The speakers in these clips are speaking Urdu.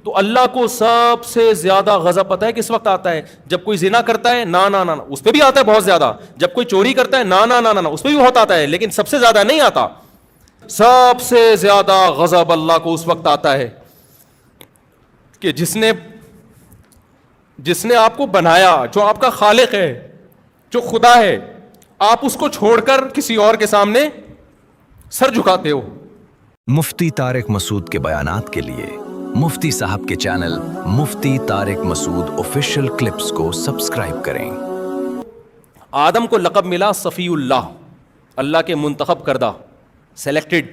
تو اللہ کو سب سے زیادہ غضب پتہ ہے کس وقت آتا ہے؟ جب کوئی زنا کرتا ہے، نا نا نا نا، اس پہ بھی آتا ہے بہت زیادہ. جب کوئی چوری کرتا ہے، نا نا نا نا، اس پہ بھی بہت آتا ہے، لیکن سب سے زیادہ نہیں آتا. سب سے زیادہ غضب اللہ کو اس وقت آتا ہے کہ جس نے آپ کو بنایا، جو آپ کا خالق ہے، جو خدا ہے، آپ اس کو چھوڑ کر کسی اور کے سامنے سر جھکاتے ہو. مفتی طارق مسعود کے بیانات کے لیے مفتی صاحب کے چینل مفتی طارق مسعود آفیشیل کلپس کو سبسکرائب کریں. آدم کو لقب ملا صفی اللہ، اللہ کے منتخب کردہ، سلیکٹڈ.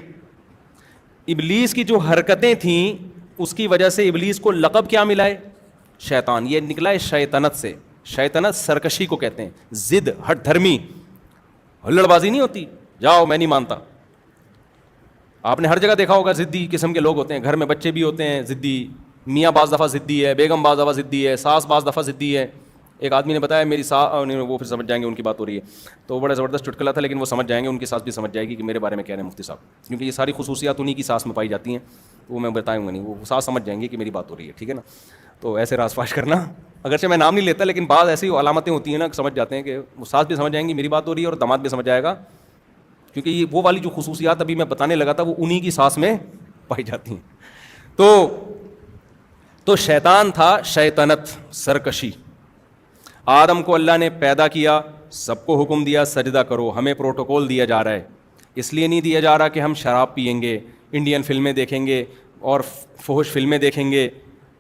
ابلیس کی جو حرکتیں تھیں اس کی وجہ سے ابلیس کو لقب کیا ملا ہے؟ شیطان. یہ نکلا ہے شیطنت سے. شیطنت سرکشی کو کہتے ہیں، ضد، ہٹ دھرمی، ہلڑ بازی نہیں ہوتی، جاؤ میں نہیں مانتا. آپ نے ہر جگہ دیکھا ہوگا ضدی قسم کے لوگ ہوتے ہیں، گھر میں بچے بھی ہوتے ہیں ضدی، میاں بعض دفعہ ضدی ہے، بیگم بعض دفعہ ضدی ہے، ساس بعض دفعہ ضدی ہے. ایک آدمی نے بتایا میری وہ پھر سمجھ جائیں گے ان کی بات ہو رہی ہے، تو وہ بڑا زبردست چٹکلا تھا، لیکن وہ سمجھ جائیں گے، ان کی ساس بھی سمجھ جائے گی کہ میرے بارے میں کہہ رہے ہیں مفتی صاحب، کیونکہ یہ ساری خصوصیات انہیں کی ساس میں پائی جاتی ہیں. وہ میں بتاؤں گا نہیں، وہ ساس سمجھ جائیں گے کہ میری بات ہو رہی ہے، ٹھیک ہے نا. تو ایسے راز فاش کرنا، اگرچہ میں نام نہیں لیتا، لیکن بعض ایسی علامتیں ہوتی ہیں نا، سمجھ جاتے ہیں کہ وہ ساس بھی سمجھ جائیں گی میری بات ہو رہی ہے اور داماد بھی سمجھ جائے گا، کیونکہ یہ وہ والی جو خصوصیات ابھی میں بتانے لگا تھا وہ انہی کی سانس میں پائی جاتی ہیں. تو شیطان تھا شیطنت، سرکشی. آدم کو اللہ نے پیدا کیا، سب کو حکم دیا سجدہ کرو. ہمیں پروٹوکول دیا جا رہا ہے، اس لیے نہیں دیا جا رہا کہ ہم شراب پئیں گے، انڈین فلمیں دیکھیں گے اور فحش فلمیں دیکھیں گے.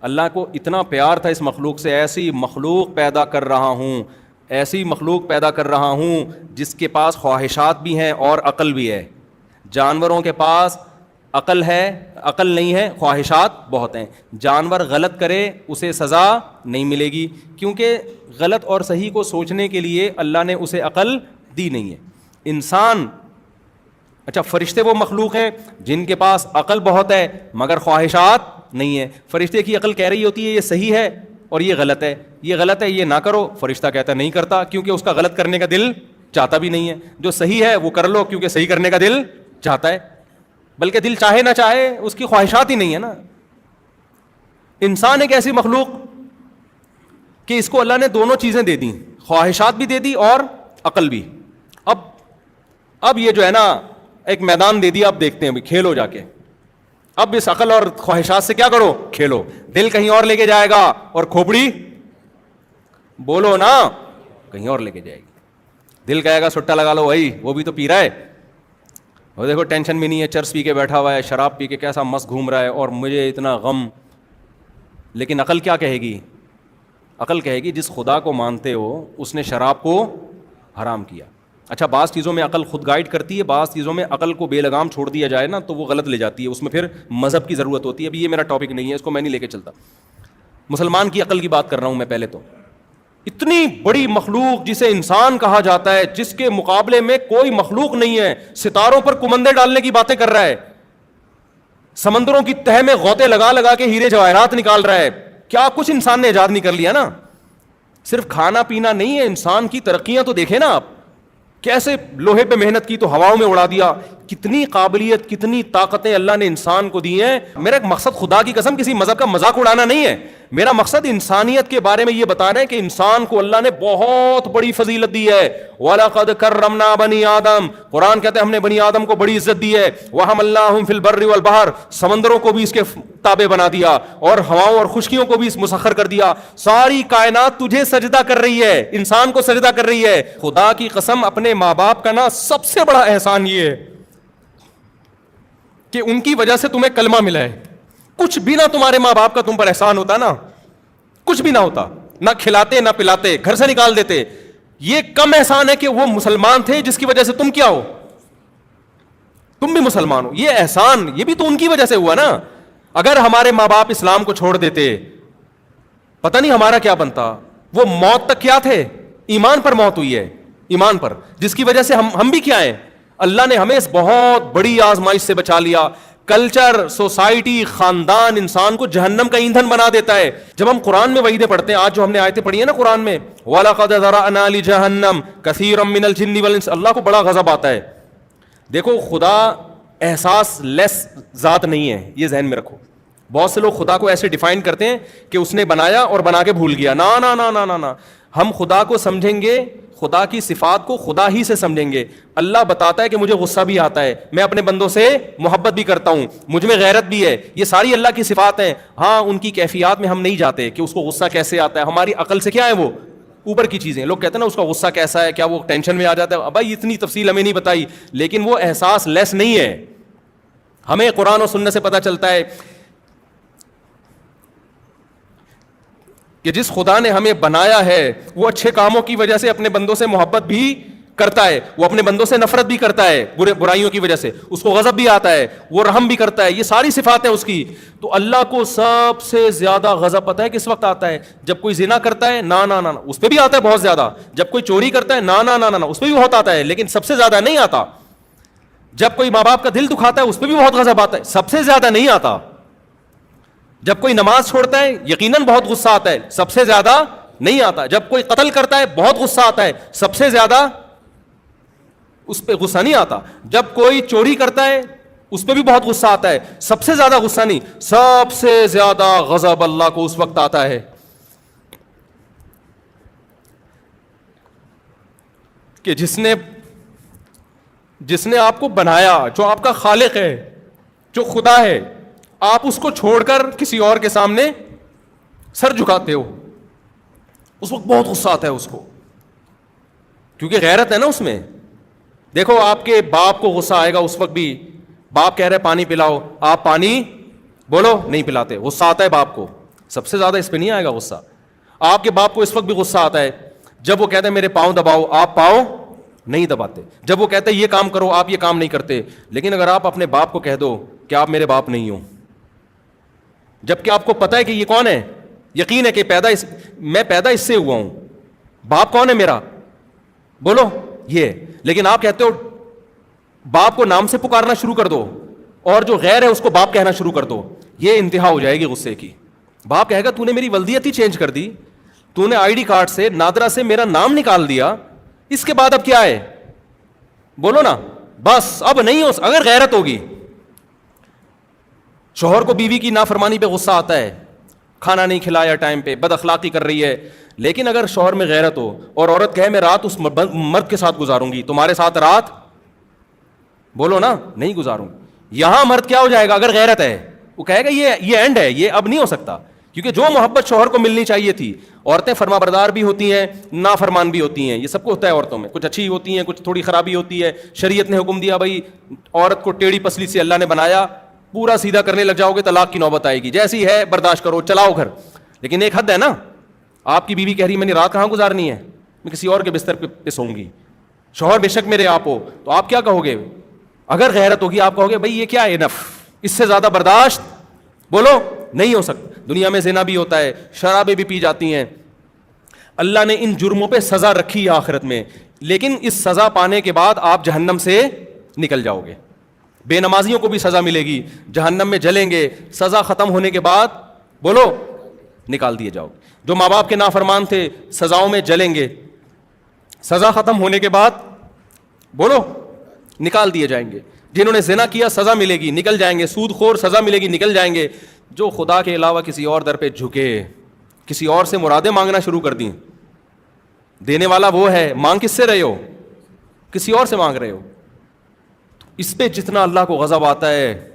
اللہ کو اتنا پیار تھا اس مخلوق سے، ایسی مخلوق پیدا کر رہا ہوں، ایسی مخلوق پیدا کر رہا ہوں جس کے پاس خواہشات بھی ہیں اور عقل بھی ہے. جانوروں کے پاس عقل ہے، عقل نہیں ہے، خواہشات بہت ہیں. جانور غلط کرے اسے سزا نہیں ملے گی، کیونکہ غلط اور صحیح کو سوچنے کے لیے اللہ نے اسے عقل دی نہیں ہے. انسان، اچھا فرشتے وہ مخلوق ہیں جن کے پاس عقل بہت ہے مگر خواہشات نہیں ہے. فرشتے کی عقل کہہ رہی ہوتی ہے یہ صحیح ہے اور یہ غلط ہے، یہ غلط ہے یہ نہ کرو، فرشتہ کہتا ہے نہیں کرتا، کیونکہ اس کا غلط کرنے کا دل چاہتا بھی نہیں ہے. جو صحیح ہے وہ کر لو کیونکہ صحیح کرنے کا دل چاہتا ہے، بلکہ دل چاہے نہ چاہے اس کی خواہشات ہی نہیں ہے نا. انسان ایک ایسی مخلوق کہ اس کو اللہ نے دونوں چیزیں دے دیں، خواہشات بھی دے دی اور عقل بھی. اب یہ جو ہے نا ایک میدان دے دیا، اب دیکھتے ہیں کھیلو جا کے. اب اس عقل اور خواہشات سے کیا کرو؟ کھیلو. دل کہیں اور لے کے جائے گا اور کھوپڑی بولو نا کہیں اور لے کے جائے گی. دل کہے گا سٹا لگا لو بھائی، وہ بھی تو پی رہا ہے، وہ دیکھو ٹینشن بھی نہیں ہے، چرس پی کے بیٹھا ہوا ہے، شراب پی کے کیسا مست گھوم رہا ہے اور مجھے اتنا غم. لیکن عقل کیا کہے گی؟ عقل کہے گی جس خدا کو مانتے ہو اس نے شراب کو حرام کیا. اچھا بعض چیزوں میں عقل خود گائیڈ کرتی ہے، بعض چیزوں میں عقل کو بے لگام چھوڑ دیا جائے نا تو وہ غلط لے جاتی ہے، اس میں پھر مذہب کی ضرورت ہوتی ہے. ابھی یہ میرا ٹاپک نہیں ہے، اس کو میں نہیں لے کے چلتا. مسلمان کی عقل کی بات کر رہا ہوں میں. پہلے تو اتنی بڑی مخلوق جسے انسان کہا جاتا ہے، جس کے مقابلے میں کوئی مخلوق نہیں ہے، ستاروں پر کمندے ڈالنے کی باتیں کر رہا ہے، سمندروں کی تہ میں غوطے لگا لگا کے ہیرے جواہرات نکال رہا ہے. کیا کچھ انسان نے ایجاد نہیں کر لیا نا. صرف کھانا پینا نہیں ہے، انسان کی ترقیاں تو دیکھیں نا آپ، کیسے لوہے پہ محنت کی تو ہواؤں میں اڑا دیا. کتنی قابلیت، کتنی طاقتیں اللہ نے انسان کو دی ہیں. میرا ایک مقصد خدا کی قسم کسی مذہب کا مذاق اڑانا نہیں ہے، میرا مقصد انسانیت کے بارے میں یہ بتا رہے ہیں کہ انسان کو اللہ نے بہت بڑی فضیلت دی ہے. وَلَقَدْ كَرَّمْنَا بَنِي آدم، قرآن کہتے ہیں ہم نے بنی آدم کو بڑی عزت دی ہے. وَحَمَلْنَاهُمْ فِي الْبَرِّ وَالْبَحْرِ، سمندروں کو بھی اس کے تابع بنا دیا اور ہواؤں اور خشکیوں کو بھی مسخر کر دیا. ساری کائنات تجھے سجدہ کر رہی ہے، انسان کو سجدہ کر رہی ہے. خدا کی قسم اپنے ماں باپ کا نا سب سے بڑا احسان یہ ہے کہ ان کی وجہ سے تمہیں کلمہ ملا ہے. کچھ بھی نہ تمہارے ماں باپ کا تم پر احسان ہوتا نا، کچھ بھی نہ ہوتا، نہ کھلاتے نہ پلاتے، گھر سے نکال دیتے. یہ کم احسان ہے کہ وہ مسلمان تھے جس کی وجہ سے تم کیا ہو، تم بھی مسلمان ہو. یہ احسان یہ بھی تو ان کی وجہ سے ہوا نا. اگر ہمارے ماں باپ اسلام کو چھوڑ دیتے پتہ نہیں ہمارا کیا بنتا. وہ موت تک کیا تھے؟ ایمان پر موت ہوئی ہے، ایمان پر، جس کی وجہ سے ہم بھی کیا ہیں. اللہ نے ہمیں اس بہت بڑی آزمائش سے بچا لیا. کلچر، سوسائٹی، خاندان انسان کو جہنم کا ایندھن بنا دیتا ہے. جب ہم قرآن میں وعیدیں پڑھتے ہیں، آج جو ہم نے آیتیں پڑھی ہیں نا قرآن میں، وَلَقَدْ ذَرَأْنَا لِجَهَنَّمَ كَثِيرًا مِنَ الْجِنِّ وَالْإِنسِ، اللہ کو بڑا غضب آتا ہے. دیکھو خدا احساس لیس ذات نہیں ہے، یہ ذہن میں رکھو. بہت سے لوگ خدا کو ایسے ڈیفائن کرتے ہیں کہ اس نے بنایا اور بنا کے بھول گیا. نا نا نا نا نا نا, ہم خدا کو سمجھیں گے, خدا کی صفات کو خدا ہی سے سمجھیں گے. اللہ بتاتا ہے کہ مجھے غصہ بھی آتا ہے, میں اپنے بندوں سے محبت بھی کرتا ہوں, مجھ میں غیرت بھی ہے, یہ ساری اللہ کی صفات ہیں. ہاں ان کی کیفیات میں ہم نہیں جاتے کہ اس کو غصہ کیسے آتا ہے, ہماری عقل سے کیا ہے وہ اوپر کی چیزیں. لوگ کہتے ہیں نا اس کا غصہ کیسا ہے, کیا وہ ٹینشن میں آ جاتا ہے. بھائی اتنی تفصیل ہمیں نہیں بتائی, لیکن وہ احساس لیس نہیں ہے. ہمیں قرآن و سنت سے پتہ چلتا ہے کہ جس خدا نے ہمیں بنایا ہے وہ اچھے کاموں کی وجہ سے اپنے بندوں سے محبت بھی کرتا ہے, وہ اپنے بندوں سے نفرت بھی کرتا ہے برائیوں کی وجہ سے, اس کو غضب بھی آتا ہے, وہ رحم بھی کرتا ہے. یہ ساری صفات ہیں اس کی. تو اللہ کو سب سے زیادہ غضب پتہ ہے کس وقت آتا ہے؟ جب کوئی زنا کرتا ہے, نا نا نا, اس پہ بھی آتا ہے بہت زیادہ. جب کوئی چوری کرتا ہے, نا نا نا نا, اس پہ بھی بہت آتا ہے, لیکن سب سے زیادہ نہیں آتا. جب کوئی ماں باپ کا دل دکھاتا ہے اس پہ بھی بہت غضب آتا ہے, سب سے زیادہ نہیں آتا. جب کوئی نماز چھوڑتا ہے یقیناً بہت غصہ آتا ہے, سب سے زیادہ نہیں آتا. جب کوئی قتل کرتا ہے بہت غصہ آتا ہے, سب سے زیادہ اس پہ غصہ نہیں آتا. جب کوئی چوری کرتا ہے اس پہ بھی بہت غصہ آتا ہے, سب سے زیادہ غصہ نہیں. سب سے زیادہ غضب اللہ کو اس وقت آتا ہے کہ جس نے آپ کو بنایا, جو آپ کا خالق ہے, جو خدا ہے, آپ اس کو چھوڑ کر کسی اور کے سامنے سر جھکاتے ہو. اس وقت بہت غصہ آتا ہے اس کو, کیونکہ غیرت ہے نا اس میں. دیکھو آپ کے باپ کو غصہ آئے گا اس وقت بھی, باپ کہہ رہے پانی پلاؤ, آپ پانی بولو نہیں پلاتے, غصہ آتا ہے باپ کو. سب سے زیادہ اس پہ نہیں آئے گا غصہ. آپ کے باپ کو اس وقت بھی غصہ آتا ہے جب وہ کہتے ہیں میرے پاؤں دباؤ, آپ پاؤں نہیں دباتے. جب وہ کہتے ہیں یہ کام کرو, آپ یہ کام نہیں کرتے. لیکن اگر آپ اپنے باپ کو کہہ دو کہ آپ میرے باپ نہیں ہو, جبکہ آپ کو پتا ہے کہ یہ کون ہے, یقین ہے کہ میں پیدا اس سے ہوا ہوں, باپ کون ہے میرا, بولو یہ. لیکن آپ کہتے ہو باپ کو نام سے پکارنا شروع کر دو اور جو غیر ہے اس کو باپ کہنا شروع کر دو, یہ انتہا ہو جائے گی غصے کی. باپ کہے گا تو نے میری ولدیت ہی چینج کر دی, تو نے آئی ڈی کارڈ سے نادرا سے میرا نام نکال دیا, اس کے بعد اب کیا ہے, بولو نا. بس اب نہیں ہو. اگر غیرت ہوگی, شوہر کو بیوی کی نافرمانی پہ غصہ آتا ہے, کھانا نہیں کھلایا ٹائم پہ, بد اخلاقی کر رہی ہے, لیکن اگر شوہر میں غیرت ہو اور عورت کہے میں رات اس مرد کے ساتھ گزاروں گی, تمہارے ساتھ رات بولو نا نہیں گزاروں, یہاں مرد کیا ہو جائے گا اگر غیرت ہے, وہ کہے گا یہ اینڈ ہے, یہ اب نہیں ہو سکتا. کیونکہ جو محبت شوہر کو ملنی چاہیے تھی, عورتیں فرما بردار بھی ہوتی ہیں, نافرمان بھی ہوتی ہیں, یہ سب کو ہوتا ہے عورتوں میں, کچھ اچھی ہوتی ہیں, کچھ تھوڑی خرابی ہوتی ہے. شریعت نے حکم دیا بھائی عورت کو ٹیڑھی پسلی سے اللہ نے بنایا, پورا سیدھا کرنے لگ جاؤ گے طلاق کی نوبت آئے گی, جیسی ہے برداشت کرو, چلاؤ گھر. لیکن ایک حد ہے نا. آپ کی بیوی کہہ رہی میں نے رات کہاں گزارنی ہے, میں کسی اور کے بستر پہ سوؤں گی, شوہر بے شک میرے آپ ہو, تو آپ کیا کہو گے؟ اگر غیرت ہوگی آپ کہو گے بھائی یہ کیا ہے, انف, اس سے زیادہ برداشت بولو نہیں ہو سکتا. دنیا میں زنا بھی ہوتا ہے, شرابیں بھی پی جاتی ہیں. اللہ نے ان جرموں پہ سزا رکھی ہے آخرت میں, لیکن اس سزا پانے کے بعد آپ جہنم سے نکل جاؤ گے. بے نمازیوں کو بھی سزا ملے گی, جہنم میں جلیں گے, سزا ختم ہونے کے بعد بولو نکال دیے جاؤ. جو ماں باپ کے نافرمان تھے سزاؤں میں جلیں گے, سزا ختم ہونے کے بعد بولو نکال دیے جائیں گے. جنہوں نے زنا کیا سزا ملے گی, نکل جائیں گے. سود خور سزا ملے گی, نکل جائیں گے. جو خدا کے علاوہ کسی اور در پہ جھکے, کسی اور سے مرادیں مانگنا شروع کر دیں, دینے والا وہ ہے, مانگ کس سے رہے ہو, کسی اور سے مانگ رہے ہو. اس پہ جتنا اللہ کو غضب آتا ہے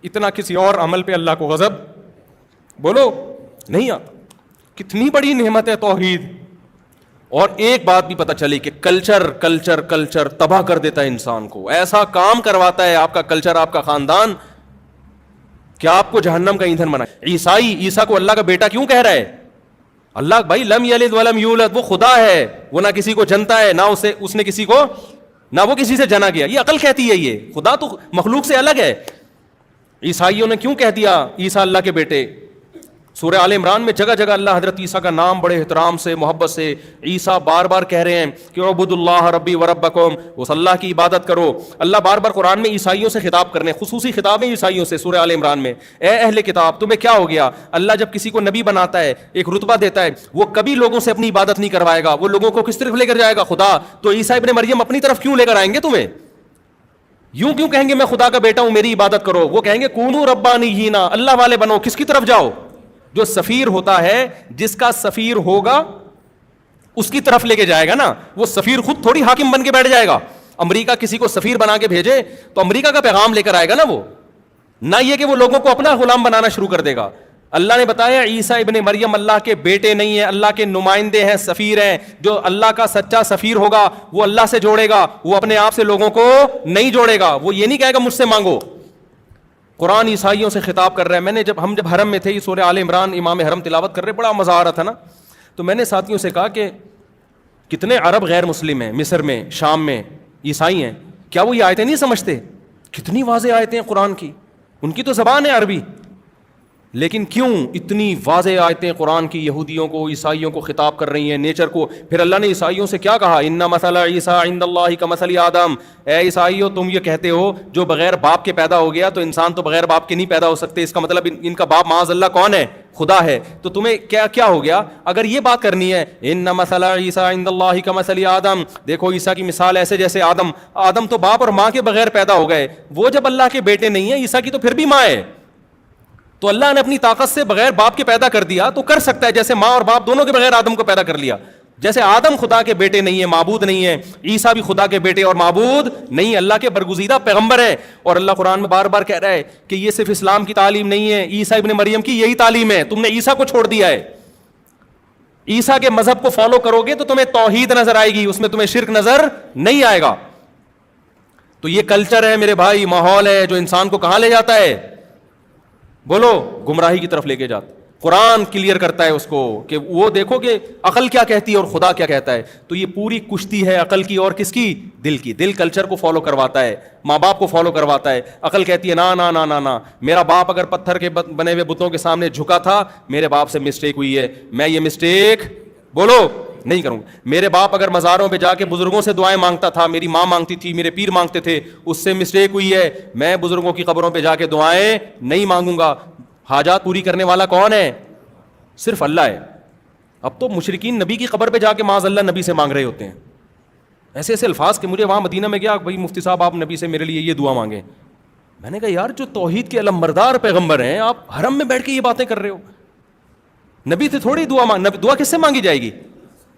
اتنا کسی اور عمل پہ اللہ کو غضب بولو نہیں آتا. کتنی بڑی نعمت ہے توحید. اور ایک بات بھی پتہ چلی کہ کلچر تباہ کر دیتا ہے انسان کو, ایسا کام کرواتا ہے آپ کا کلچر, آپ کا خاندان, کہ آپ کو جہنم کا ایندھن بنائے. عیسیٰ کو اللہ کا بیٹا کیوں کہہ رہا ہے؟ اللہ بھائی لم یلد ولم یولد, وہ خدا ہے, وہ نہ کسی کو جنتا ہے, نہ اس نے کسی کو, نہ وہ کسی سے جنا گیا. یہ عقل کہتی ہے, یہ خدا تو مخلوق سے الگ ہے. عیسائیوں نے کیوں کہہ دیا عیسیٰ اللہ کے بیٹے؟ سورہ آل عمران میں جگہ جگہ اللہ حضرت عیسیٰ کا نام بڑے احترام سے, محبت سے, عیسیٰ بار بار کہہ رہے ہیں کہ عبد اللہ ربی و ربکم, اس اللہ کی عبادت کرو. اللہ بار بار قرآن میں عیسائیوں سے خطاب کرنے, خصوصی خطابیں عیسائیوں سے سورہ آل عمران میں, اے اہل کتاب تمہیں کیا ہو گیا. اللہ جب کسی کو نبی بناتا ہے, ایک رتبہ دیتا ہے, وہ کبھی لوگوں سے اپنی عبادت نہیں کروائے گا, وہ لوگوں کو کس طرف لے کر جائے گا؟ خدا. تو عیسیٰ ابن مریم اپنی طرف کیوں لے کر آئیں گے تمہیں؟ یوں کیوں کہیں گے میں خدا کا بیٹا ہوں میری عبادت کرو؟ وہ کہیں گے کونو ربانیین، اللہ والے بنو. کس کی طرف جاؤ؟ جو سفیر ہوتا ہے، جس کا سفیر ہوگا اس کی طرف لے کے جائے گا نا. وہ سفیر خود تھوڑی حاکم بن کے بیٹھ جائے گا. امریکہ کسی کو سفیر بنا کے بھیجے تو امریکہ کا پیغام لے کر آئے گا نا وہ، نہ یہ کہ وہ لوگوں کو اپنا غلام بنانا شروع کر دے گا. اللہ نے بتایا عیسیٰ ابن مریم اللہ کے بیٹے نہیں ہیں، اللہ کے نمائندے ہیں، سفیر ہیں. جو اللہ کا سچا سفیر ہوگا وہ اللہ سے جوڑے گا، وہ اپنے آپ سے لوگوں کو نہیں جوڑے گا. وہ یہ نہیں کہے گا مجھ سے مانگو. قرآن عیسائیوں سے خطاب کر رہا ہے. میں نے ہم جب حرم میں تھے، یہ سورہ آل عمران امام حرم تلاوت کر رہے، بڑا مزہ آ رہا تھا نا. تو میں نے ساتھیوں سے کہا کہ کتنے عرب غیر مسلم ہیں مصر میں، شام میں عیسائی ہیں، کیا وہ یہ آیتیں نہیں سمجھتے؟ کتنی واضح آیتیں ہیں قرآن کی، ان کی تو زبان ہے عربی، لیکن کیوں اتنی واضح آیتیں قرآن کی یہودیوں کو، عیسائیوں کو خطاب کر رہی ہیں، نیچر کو. پھر اللہ نے عیسائیوں سے کیا کہا؟ ان مثل عیسیٰ عند اللہ کمثل آدم. اے عیسائیوں تم یہ کہتے ہو جو بغیر باپ کے پیدا ہو گیا، تو انسان تو بغیر باپ کے نہیں پیدا ہو سکتے. اس کا مطلب ان کا باپ معاذ اللہ کون ہے؟ خدا ہے. تو تمہیں کیا ہو گیا اگر یہ بات کرنی ہے؟ ان مثل عیسیٰ عند اللہ کمثل آدم. دیکھو عیسیٰ کی مثال ایسے جیسے آدم تو باپ اور ماں کے بغیر پیدا ہو گئے. وہ جب اللہ کے بیٹے نہیں ہیں، عیسیٰ کی تو پھر بھی ماں ہے. تو اللہ نے اپنی طاقت سے بغیر باپ کے پیدا کر دیا تو کر سکتا ہے جیسے ماں اور باپ دونوں کے بغیر آدم کو پیدا کر لیا. جیسے آدم خدا کے بیٹے نہیں ہے، معبود نہیں ہے، عیسیٰ بھی خدا کے بیٹے اور معبود نہیں، اللہ کے برگزیدہ پیغمبر ہے. اور اللہ قرآن میں بار بار کہہ رہا ہے کہ یہ صرف اسلام کی تعلیم نہیں ہے، عیسیٰ ابن مریم کی یہی تعلیم ہے. تم نے عیسیٰ کو چھوڑ دیا ہے. عیسیٰ کے مذہب کو فالو کرو گے تو تمہیں توحید نظر آئے گی، اس میں تمہیں شرک نظر نہیں آئے گا. تو یہ کلچر ہے میرے بھائی، ماحول ہے جو انسان کو کہاں لے جاتا ہے؟ بولو، گمراہی کی طرف لے کے جاتا. قرآن کلیئر کرتا ہے اس کو کہ وہ دیکھو کہ عقل کیا کہتی ہے اور خدا کیا کہتا ہے. تو یہ پوری کشتی ہے عقل کی اور کس کی؟ دل کی. دل کلچر کو فالو کرواتا ہے، ماں باپ کو فالو کرواتا ہے. عقل کہتی ہے نا نا نا نا نا، میرا باپ اگر پتھر کے بنے ہوئے بتوں کے سامنے جھکا تھا، میرے باپ سے مسٹیک ہوئی ہے، میں یہ مسٹیک بولو نہیں کروں گا. میرے باپ اگر مزاروں پہ جا کے بزرگوں سے دعائیں مانگتا تھا، میری ماں مانگتی تھی، میرے پیر مانگتے تھے، اس سے مسٹیک ہوئی ہے، میں بزرگوں کی قبروں پہ جا کے دعائیں نہیں مانگوں گا. حاجات پوری کرنے والا کون ہے؟ صرف اللہ ہے. اب تو مشرکین نبی کی قبر پہ جا کے معاذ اللہ نبی سے مانگ رہے ہوتے ہیں ایسے ایسے الفاظ کہ مجھے وہاں مدینہ میں گیا، بھائی مفتی صاحب آپ نبی سے میرے لیے یہ دعا مانگیں. میں نے کہا یار جو توحید کے علمبردار پیغمبر ہیں، آپ حرم میں بیٹھ کے یہ باتیں کر رہے ہو. نبی سے تھوڑی دعا کس سے مانگی جائے گی؟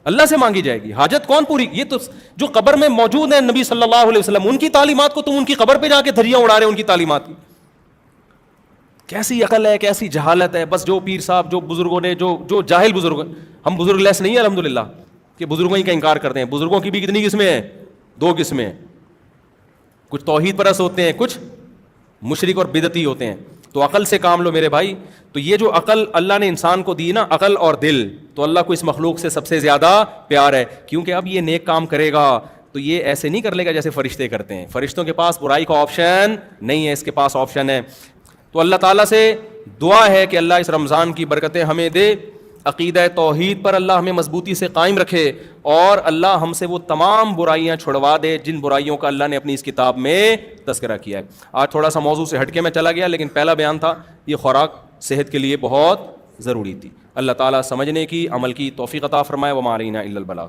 اللہ سے مانگی جائے گی. حاجت کون پوری؟ یہ تو جو قبر میں موجود ہیں نبی صلی اللہ علیہ وسلم، ان کی تعلیمات کو تم ان کی قبر پہ جا کے دھجیاں اڑا رہے ہیں ان کی تعلیمات کی. کیسی عقل ہے، کیسی جہالت ہے. بس جو پیر صاحب، جو بزرگوں نے، جو جاہل بزرگ، ہم بزرگ لیس نہیں ہیں الحمدللہ کہ بزرگوں ہی کا انکار کرتے ہیں. بزرگوں کی بھی کتنی قسمیں ہیں؟ 2 قسمیں ہیں. کچھ توحید پرست ہوتے ہیں، کچھ مشرک اور بدعتی ہوتے ہیں. تو عقل سے کام لو میرے بھائی. تو یہ جو عقل اللہ نے انسان کو دی نا، عقل اور دل، تو اللہ کو اس مخلوق سے سب سے زیادہ پیار ہے. کیونکہ اب یہ نیک کام کرے گا تو یہ ایسے نہیں کر لے گا جیسے فرشتے کرتے ہیں. فرشتوں کے پاس برائی کا آپشن نہیں ہے، اس کے پاس آپشن ہے. تو اللہ تعالیٰ سے دعا ہے کہ اللہ اس رمضان کی برکتیں ہمیں دے، عقیدہ توحید پر اللہ ہمیں مضبوطی سے قائم رکھے، اور اللہ ہم سے وہ تمام برائیاں چھڑوا دے جن برائیوں کا اللہ نے اپنی اس کتاب میں تذکرہ کیا ہے. آج تھوڑا سا موضوع سے ہٹ کے میں چلا گیا، لیکن پہلا بیان تھا یہ خوراک صحت کے لیے بہت ضروری تھی. اللہ تعالیٰ سمجھنے کی، عمل کی توفیق عطا فرمائے. وما علینا الا البلاغ.